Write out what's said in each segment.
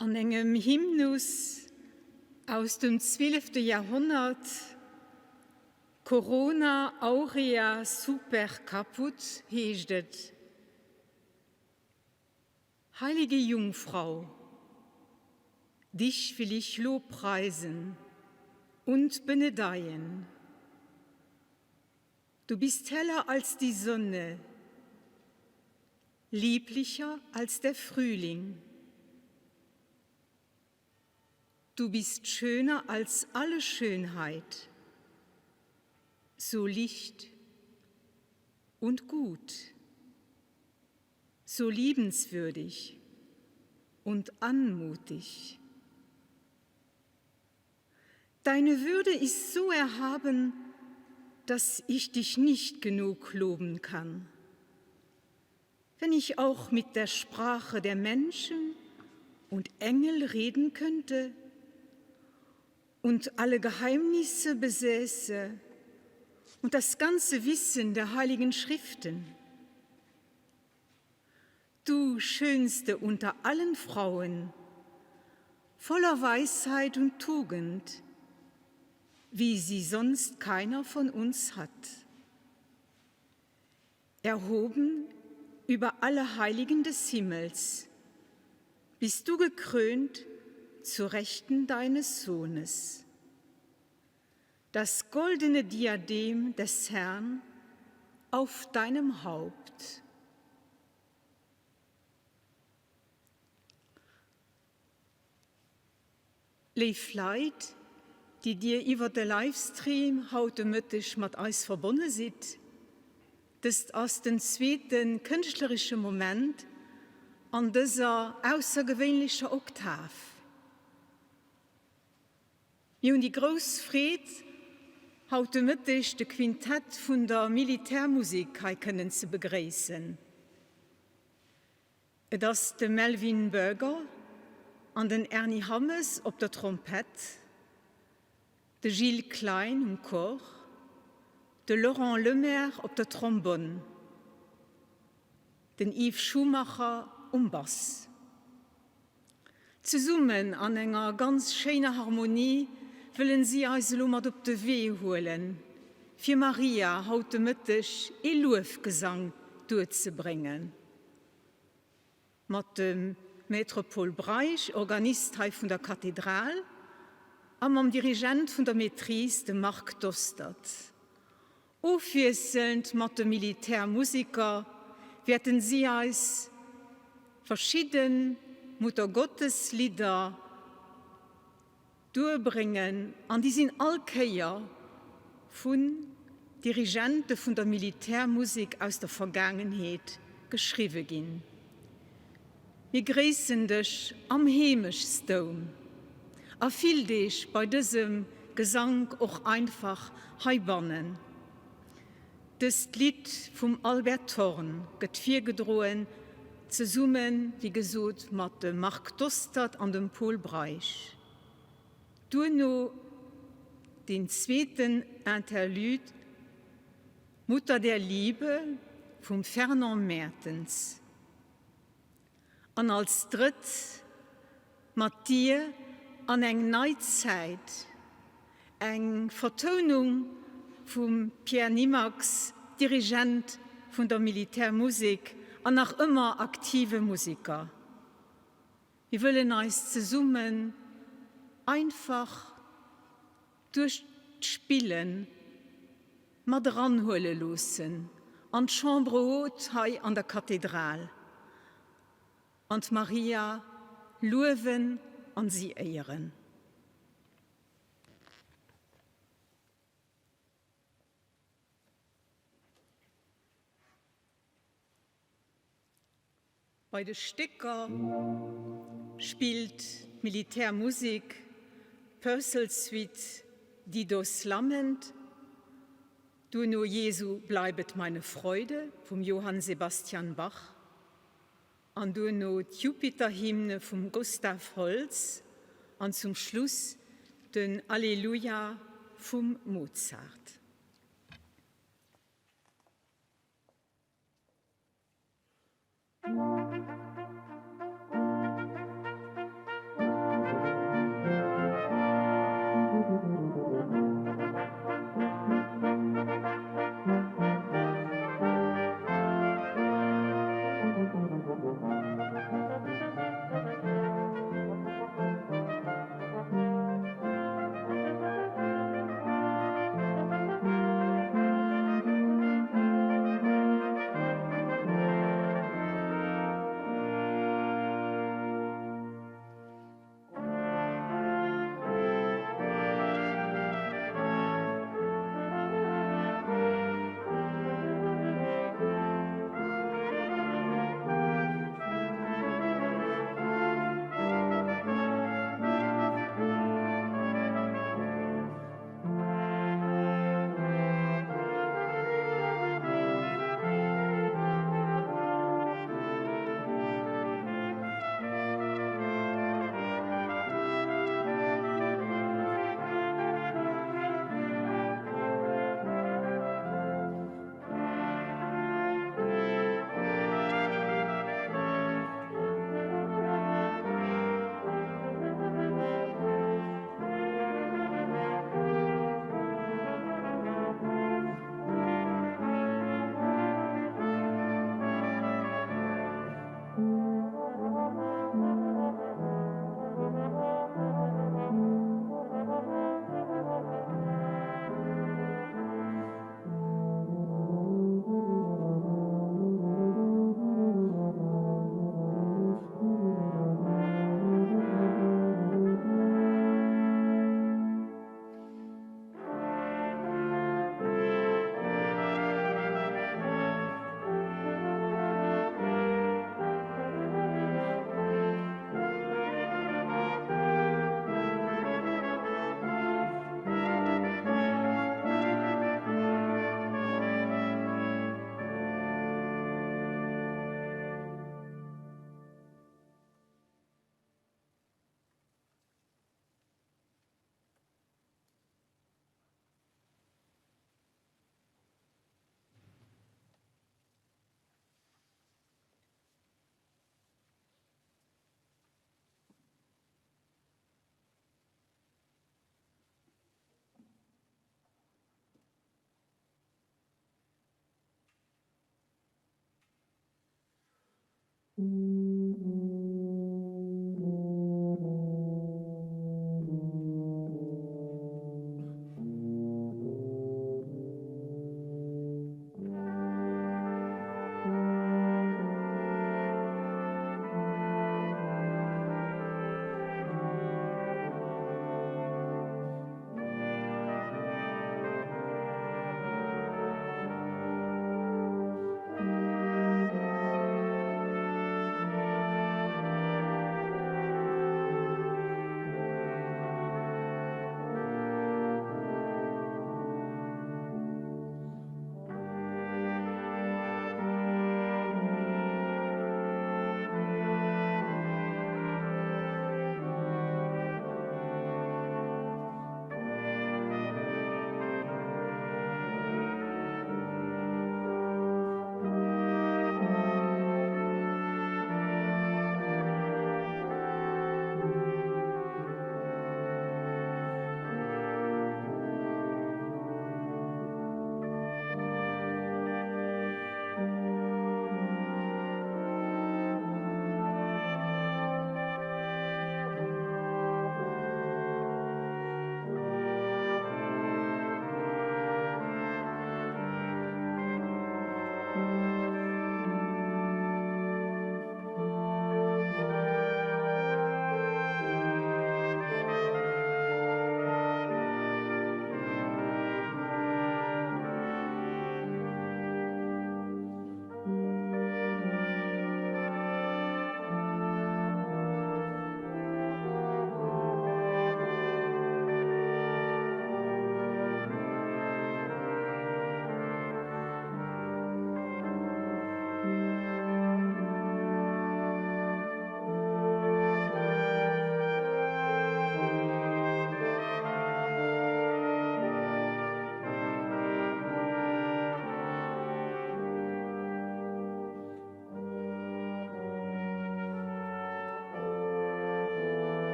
An engem Hymnus aus dem 12. Jahrhundert, Corona aurea super caput, heißt es: Heilige Jungfrau, dich will ich lobpreisen und benedeien. Du bist heller als die Sonne, lieblicher als der Frühling. Du bist schöner als alle Schönheit, so licht und gut, so liebenswürdig und anmutig. Deine Würde ist so erhaben, dass ich dich nicht genug loben kann. Wenn ich auch mit der Sprache der Menschen und Engel reden könnte und alle Geheimnisse besäße und das ganze Wissen der heiligen Schriften. Du Schönste unter allen Frauen, voller Weisheit und Tugend, wie sie sonst keiner von uns hat. Erhoben über alle Heiligen des Himmels, bist du gekrönt zu Rechten deines Sohnes. Das goldene Diadem des Herrn auf deinem Haupt. Lief Leid, die dir über den Livestream heute Mittag mit uns verbunden sind, das ist aus dem zweiten künstlerischen Moment an dieser außergewöhnlichen Oktav. Wir haben die grosse Freude, heute Mittag das Quintett von der Militärmusik können zu begrüßen. Das ist der Melvin Berger und den Ernie Hammes auf der Trompete, der Gilles Klein im Chor, der Laurent Lemaire auf der Trombone, den Yves Schumacher am Bass. Zusammen an einer ganz schönen Harmonie wollen sie uns mit auf den Weg holen, für Maria heute Mittag ein Lobgesang durchzubringen. Mit dem Maître Paul Breich, Organist von der Kathedrale, und dem Dirigent von der Maîtrise, dem Marc Dostert. Aufwechselnd mit den Militärmusikern werden sie uns verschiedene Muttergotteslieder durchbringen, und die sind alle von Dirigenten von der Militärmusik aus der Vergangenheit geschrieben worden. Wir grüßen dich am Hemischsdom. Erfüll dich bei diesem Gesang auch einfach heibannen. Das Lied vom Albert Thorn wird vorgedrohen, zusammen, wie gesagt, mit dem Marc Dostert und dem Paul Breich. Du noch den zweiten Interlude, Mutter der Liebe, vom Fernand Mertens. Und als dritt, mit dir an eng Neuzeit, eng Vertonung vom Pierre Nimax, Dirigent von der Militärmusik und noch immer aktive Musiker. Wir wollen uns zusammen einfach durchspielen, mal dranholen lassen, an die Chambre haute hier an der Kathedrale. Und Maria loben und sie ehren. Bei den Stücker spielt Militärmusik Purcell Suite Didos Lament, Du nur Jesu bleibet meine Freude vom Johann Sebastian Bach, und du nur Jupiter-Hymne vom Gustav Holst und zum Schluss den Alleluja vom Mozart.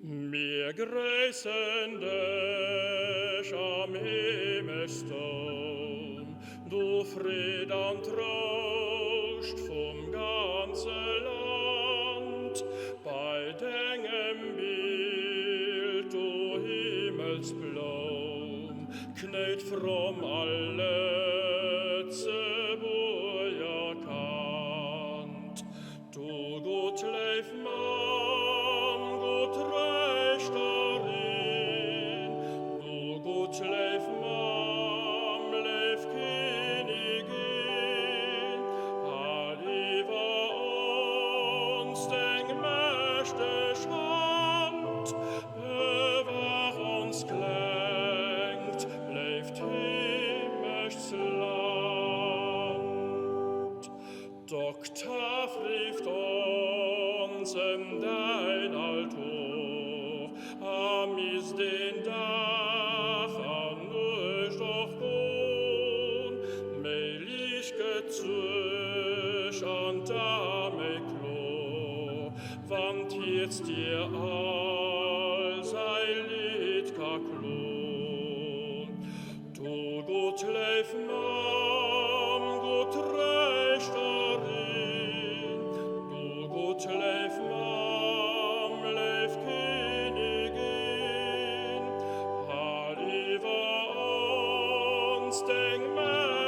Mir grüßen dich am Himmelsturm, du Fried und Trost vom ganzen Land, bei deinem Bild, du Himmelsblaum, knet fromm alle Zebuja Kant, du gut leif Mann, gut recht darin, du gut leif Mann, leif Königin, Aliva uns denk mächtig Hand, bewach uns klingt, leif himmlischs Land. Doktor frieft uns in dein Altor, am is den Dach an euch doch wohn, meilig gezüch an dame Klo, wann jetzt dir all sei Lied ka klon. Du gut leif Mann, gut recht darin, du gut leif Mann, leif Königin,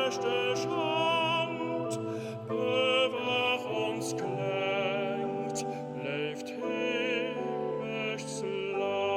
gerechte Schand, bewach uns klenkt, leeft himmlischs Land.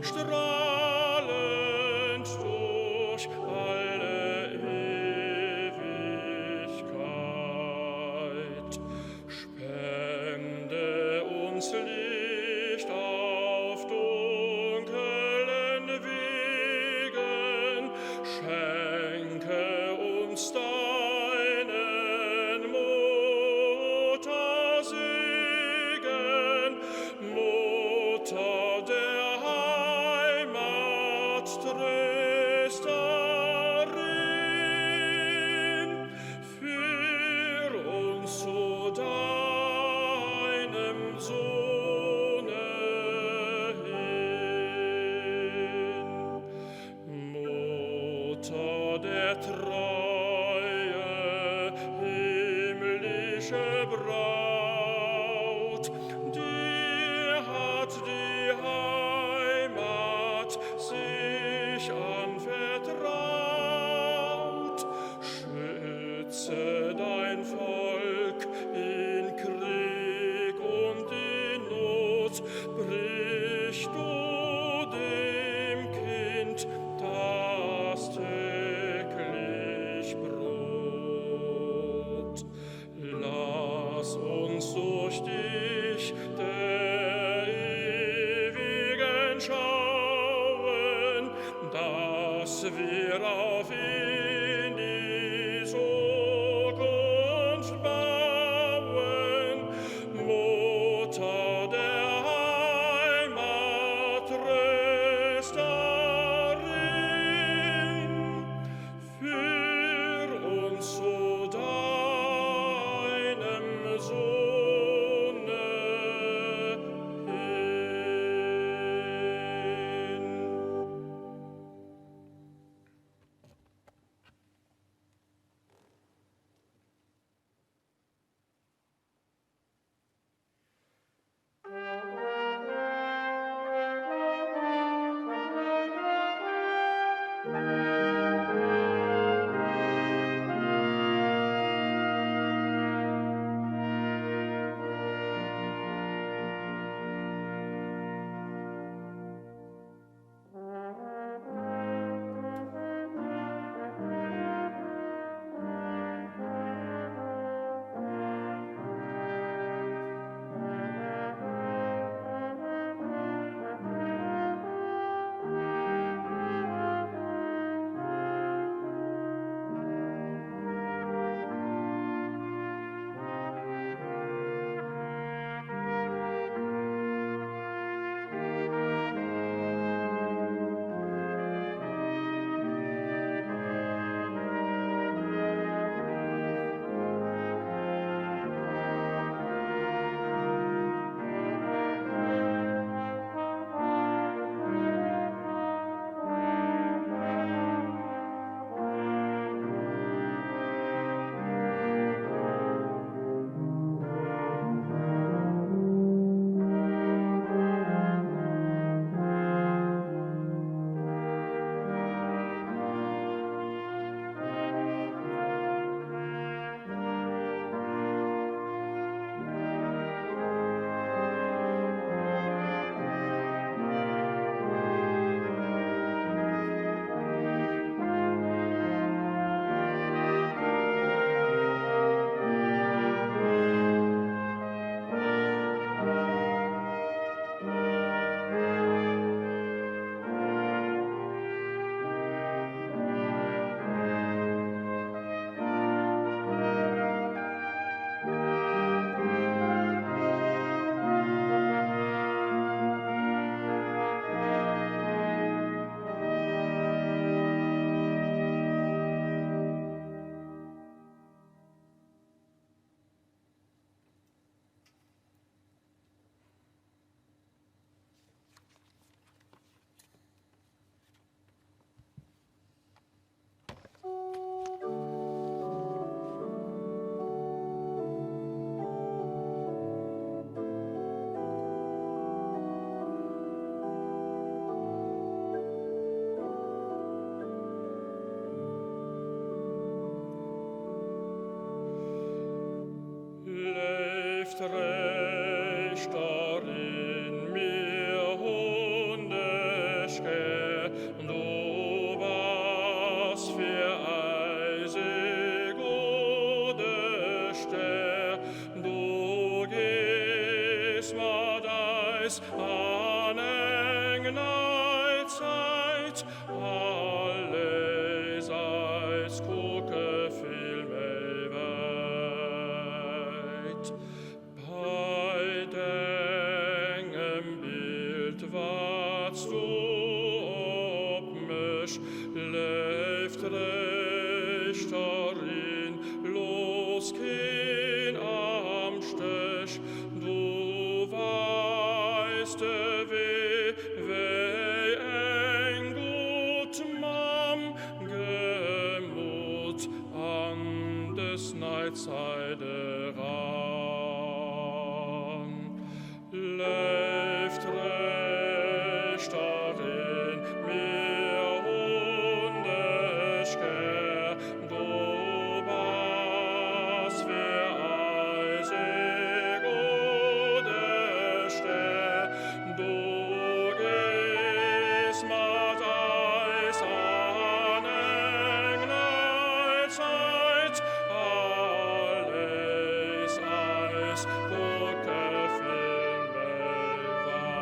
strahlend durch alle Ewigkeit. himmlische Braut, dir hat die Heimat sich anvertraut. Schütze dein Volk in Krieg und in Not, brich du dem Kind das täglich Brot. Lass uns durch dich der Ewigen schauen, dass wir auf ihn die Zukunft bauen. Mutter der Heimat, tröst darin, führ uns zu deinem Sohne hin. Rechter in mir Hundeschke, du was für eisig Godeste, du gehst ma deis an eng Zeit, alle seits gucke viel mehr weit. Bei deinem Bild warst du ob mich, läuft recht darin, los kein am Stech, du weißt weh eng gut Mam gemut an des Neidseide ran. Läuft recht darin mir hundeschke, du bas für eisig odeste, du gehst mat eis an Engelzeit, alles eis gucke viel weit.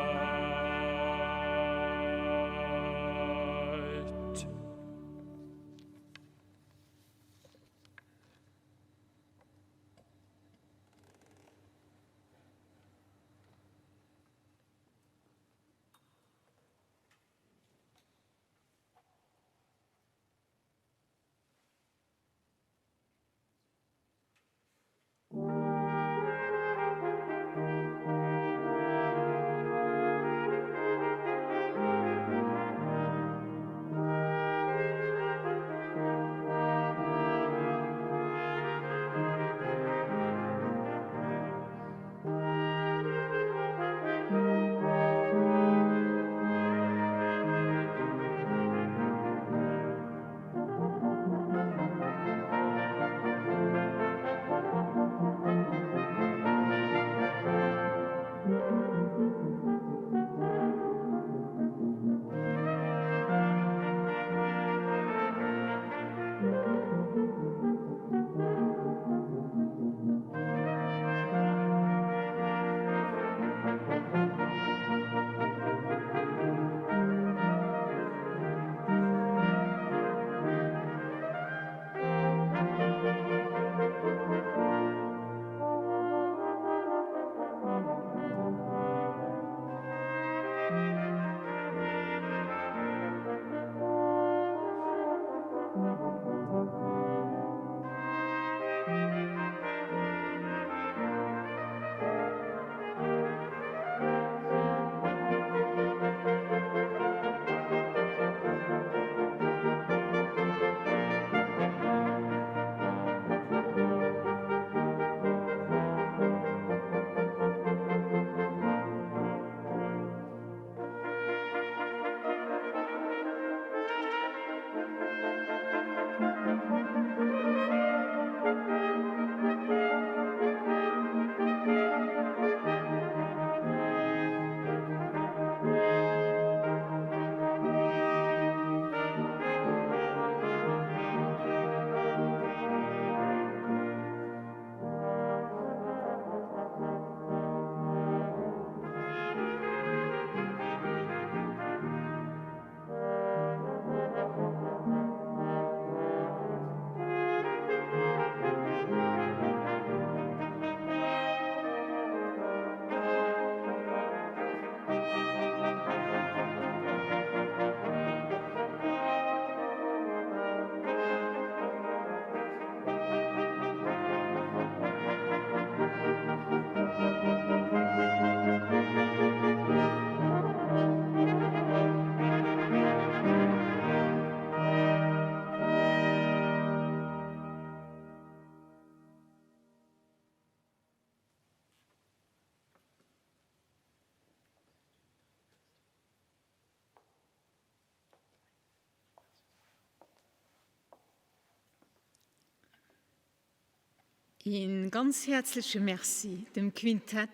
Ein ganz herzliches Merci dem Quintett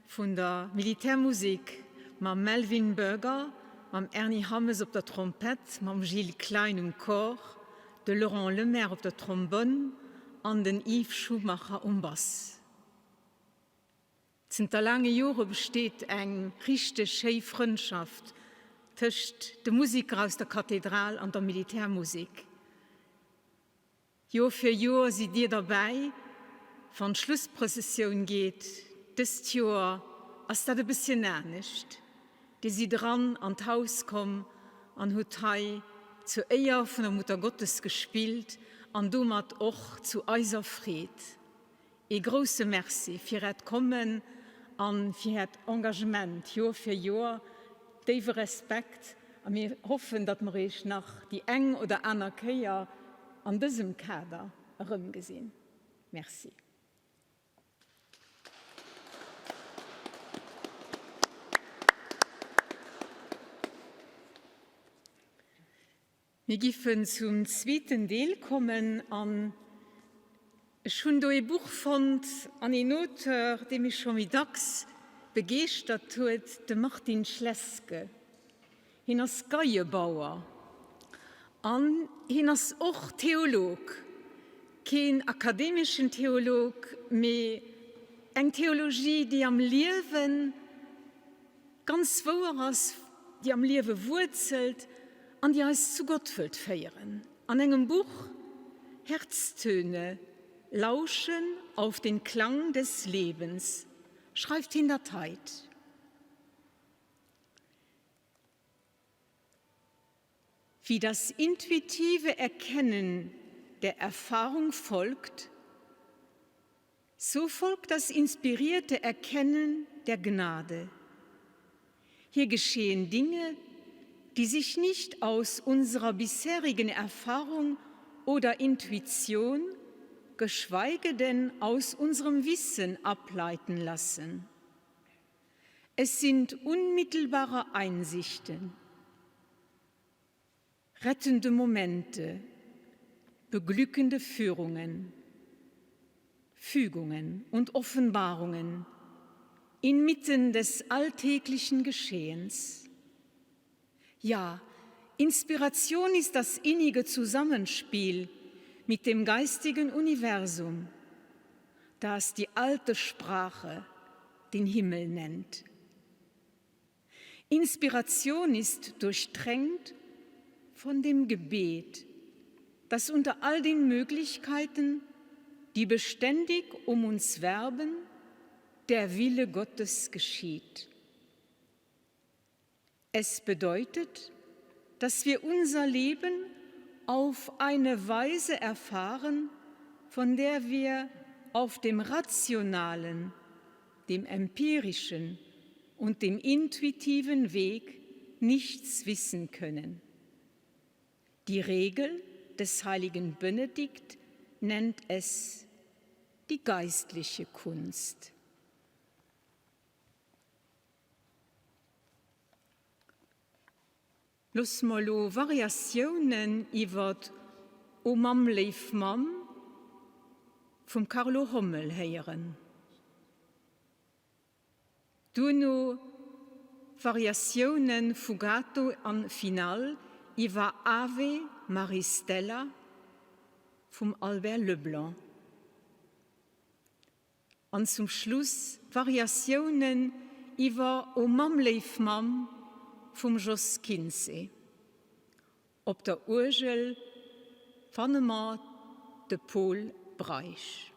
von der Militärmusik, mit Melvin Berger, mit Ernie Hammes auf der Trompette, mit Gilles Klein im Chor, de Laurent Lemaire auf der Trombone und den Yves Schumacher am Bass. Seit langen Jahren besteht eine richtig schöne Freundschaft zwischen den Musikern aus der Kathedrale und der Militärmusik. Jahr für Jahr sind ihr dabei, wenn die Schlussprozession geht. Das Jahr ist das ein bisschen ähnlich. Die sind dran an das Haus kommen und haben zu Ehr von der Mutter Gottes gespielt und damit auch zu unser Fried. Ein großes Merci für das Kommen und für das Engagement Jahr für Jahr, tiefen Respekt. Und wir hoffen, dass wir euch nach die eng oder andere Kehr an diesem Kader herumgesehen. Merci. Wir gehen zum zweiten Teil kommen an schon do ein Buch fand an einen Autor, der mich schon mittags begeistert hat, der Martin Schleske. Ihn ist Geierbauer. Und ihn ist auch Theolog. Kein akademischen Theolog, mehr eine Theologie, die am Leben ganz wahr ist, die am Leben wurzelt und die uns zu Gott wird feiern. An einem Buch Herztöne, Lauschen auf den Klang des Lebens, schreibt in der Zeit. Wie das intuitive Erkennen der Erfahrung folgt, so folgt das inspirierte Erkennen der Gnade. Hier geschehen Dinge, die sich nicht aus unserer bisherigen Erfahrung oder Intuition, geschweige denn aus unserem Wissen ableiten lassen. Es sind unmittelbare Einsichten, rettende Momente, beglückende Führungen, Fügungen und Offenbarungen inmitten des alltäglichen Geschehens. Ja, Inspiration ist das innige Zusammenspiel mit dem geistigen Universum, das die alte Sprache den Himmel nennt. Inspiration ist durchdrängt von dem Gebet, das unter all den Möglichkeiten, die beständig um uns werben, der Wille Gottes geschieht. Es bedeutet, dass wir unser Leben auf eine Weise erfahren, von der wir auf dem rationalen, dem empirischen und dem intuitiven Weg nichts wissen können. Die Regel des heiligen Benedikt nennt es die geistliche Kunst. Los malo Variationen iwwer O Mam leif Mam vom Carlo Hommel heieren. Duno Variationen Fugato an Final iwwer Ave Maristella vom Albert Leblanc. Und zum Schluss Variationen iwwer O Mam leif Mam vom Jos Kinsey. Ob der Urgel Vannemar de Paul Breich.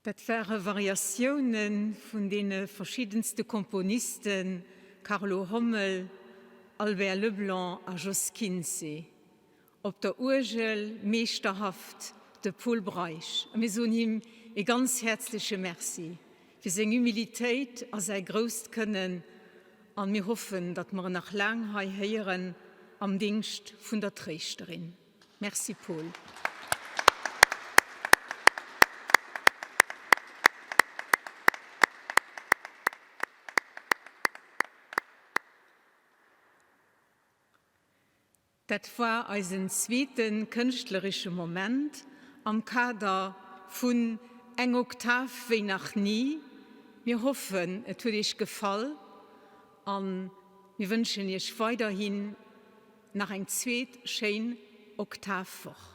Das waren Variationen von den verschiedensten Komponisten, Carlo Hommel, Albert Leblanc und Jos Kinsey. Ob der Urgel meisterhaft de Paul Breich. Wir sagen ihm ein ganz herzliches Merci für seine Humilität und sein grosses Können. Und wir hoffen, dass wir nach lang hören am Dienst von der Trästerin. Merci, Paul. Das war ein zweiten künstlerischen Moment am Kader von Eng Oktav wie noch nie. Wir hoffen, es hat euch gefallen und wir wünschen euch weiterhin nach ein zweit schönen Oktavwoche.